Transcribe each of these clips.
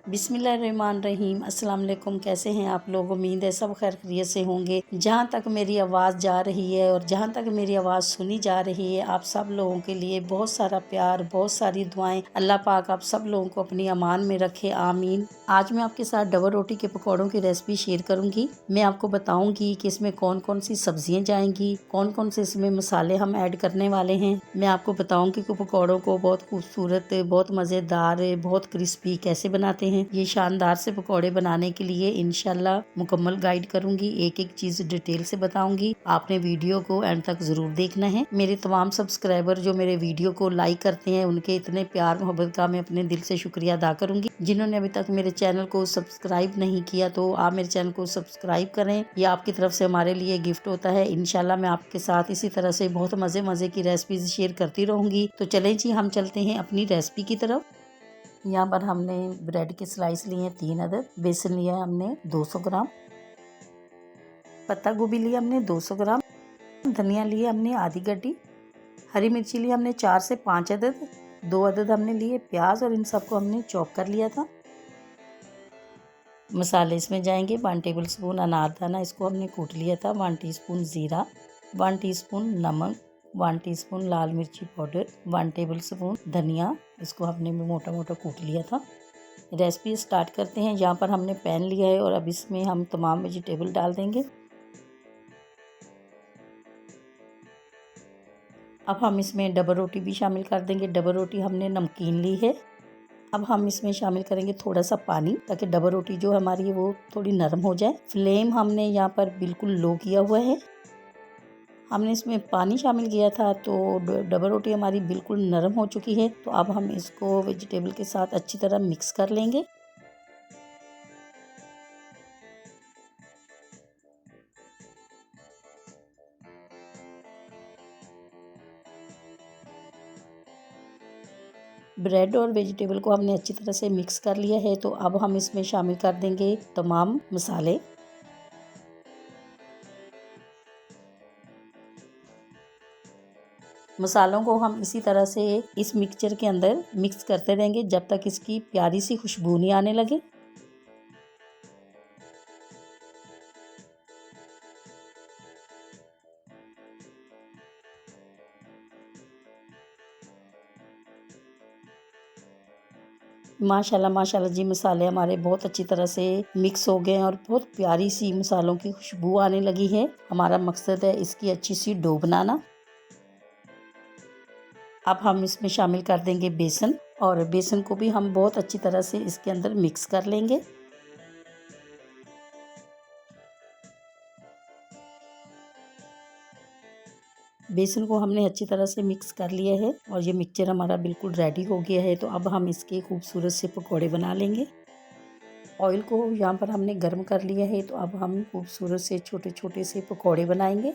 बिस्मिल्लाहिर्रहमानिर्रहीम। अस्सलाम वालेकुम। कैसे हैं आप लोग? उम्मीद है सब खैर खैरियत से होंगे। जहाँ तक मेरी आवाज़ जा रही है और जहाँ तक मेरी आवाज़ सुनी जा रही है, आप सब लोगों के लिए बहुत सारा प्यार, बहुत सारी दुआएं। अल्लाह पाक आप सब लोगों को अपनी अमान में रखे, आमीन। आज मैं आपके साथ डबल रोटी के पकौड़ों की रेसिपी शेयर करूंगी। मैं आपको बताऊंगी कि इसमें कौन कौन सी सब्जियां जाएंगी, कौन कौन से इसमें मसाले हम ऐड करने वाले हैं। मैं आपको बताऊंगी कि पकौड़ों को बहुत खूबसूरत, बहुत मज़ेदार, बहुत क्रिस्पी कैसे बनाते हैं। ये शानदार से पकौड़े बनाने के लिए इंशाल्लाह मुकम्मल गाइड करूंगी, एक एक चीज़ डिटेल से बताऊंगी। आपने वीडियो को एंड तक ज़रूर देखना है। मेरे तमाम सब्सक्राइबर जो मेरे वीडियो को लाइक करते हैं, उनके इतने प्यार मोहब्बत का मैं अपने दिल से शुक्रिया अदा करूंगी। जिन्होंने अभी तक मेरे चैनल को सब्सक्राइब नहीं किया तो आप मेरे चैनल को सब्सक्राइब करें। ये आपकी तरफ से हमारे लिए गिफ्ट होता है। इंशाल्लाह मैं आपके साथ इसी तरह से बहुत मज़े की रेसिपीज शेयर करती रहूंगी। तो चलें जी, हम चलते हैं अपनी रेसिपी की तरफ। यहाँ पर हमने ब्रेड के स्लाइस लिए हैं 3 अदद, बेसन लिया है हमने 200 ग्राम, पत्ता गोभी लिया हमने 200 ग्राम, धनिया लिया हमने आधी गड्डी, हरी मिर्ची लिया हमने 4 से 5 अदद, 2 अदद हमने लिए प्याज और इन सबको हमने चॉप कर लिया था। मसाले इसमें जाएंगे 1 टेबल स्पून अनारदाना, इसको हमने कूट लिया था, 1 टीस्पून ज़ीरा, 1 टीस्पून नमक, 1 टीस्पून लाल मिर्ची पाउडर, 1 टेबल स्पून धनिया, इसको हमने मोटा मोटा कूट लिया था। रेसिपी स्टार्ट करते हैं। यहाँ पर हमने पैन लिया है और अब इसमें हम तमाम वेजिटेबल डाल देंगे। अब हम इसमें डबल रोटी भी शामिल कर देंगे। डबल रोटी हमने नमकीन ली है। अब हम इसमें शामिल करेंगे थोड़ा सा पानी, ताकि डबल रोटी जो हमारी है वो थोड़ी नरम हो जाए। फ्लेम हमने यहाँ पर बिल्कुल लो किया हुआ है। हमने इसमें पानी शामिल किया था तो डबल रोटी हमारी बिल्कुल नरम हो चुकी है। तो अब हम इसको वेजिटेबल के साथ अच्छी तरह मिक्स कर लेंगे। ब्रेड और वेजिटेबल को हमने अच्छी तरह से मिक्स कर लिया है। तो अब हम इसमें शामिल कर देंगे तमाम मसाले। मसालों को हम इसी तरह से इस मिक्सचर के अंदर मिक्स करते रहेंगे जब तक इसकी प्यारी सी खुशबू नहीं आने लगे। माशाल्लाह माशाल्लाह जी, मसाले हमारे बहुत अच्छी तरह से मिक्स हो गए हैं और बहुत प्यारी सी मसालों की खुशबू आने लगी है। हमारा मकसद है इसकी अच्छी सी डो बनाना। अब हम इसमें शामिल कर देंगे बेसन, और बेसन को भी हम बहुत अच्छी तरह से इसके अंदर मिक्स कर लेंगे। बेसन को हमने अच्छी तरह से मिक्स कर लिया है और ये मिक्सचर हमारा बिल्कुल रेडी हो गया है। तो अब हम इसके खूबसूरत से पकौड़े बना लेंगे। ऑयल को यहाँ पर हमने गर्म कर लिया है। तो अब हम खूबसूरत से छोटे छोटे से पकौड़े बनाएंगे।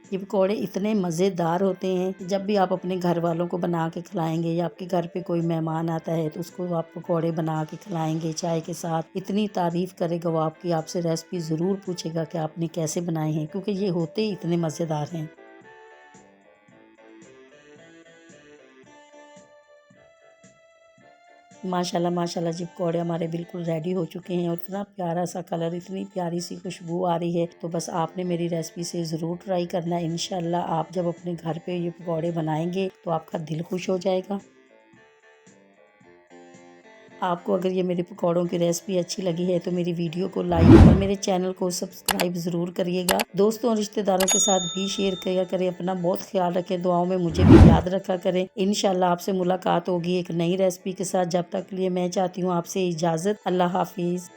ये पकौड़े इतने मज़ेदार होते हैं, जब भी आप अपने घर वालों को बना के खिलाएंगे या आपके घर पे कोई मेहमान आता है तो उसको आप पकौड़े बना के खिलाएंगे चाय के साथ, इतनी तारीफ़ करेगा वो आपकी, आपसे रेसिपी ज़रूर पूछेगा कि आपने कैसे बनाए हैं, क्योंकि ये होते ही इतने मज़ेदार हैं। माशाल्लाह माशाल्लाह जी, पकौड़े हमारे बिल्कुल रेडी हो चुके हैं और इतना प्यारा सा कलर, इतनी प्यारी सी खुशबू आ रही है। तो बस आपने मेरी रेसिपी से ज़रूर ट्राई करना है। इंशाल्लाह आप जब अपने घर पे ये पकौड़े बनाएंगे तो आपका दिल खुश हो जाएगा। आपको अगर ये मेरे पकौड़ों की रेसिपी अच्छी लगी है तो मेरी वीडियो को लाइक और मेरे चैनल को सब्सक्राइब ज़रूर करिएगा। दोस्तों और रिश्तेदारों के साथ भी शेयर किया करें। अपना बहुत ख्याल रखें, दुआओं में मुझे भी याद रखा करें। इंशाल्लाह आपसे मुलाकात होगी एक नई रेसिपी के साथ। जब तक के लिए मैं चाहती हूँ आपसे इजाज़त। अल्लाह हाफिज़।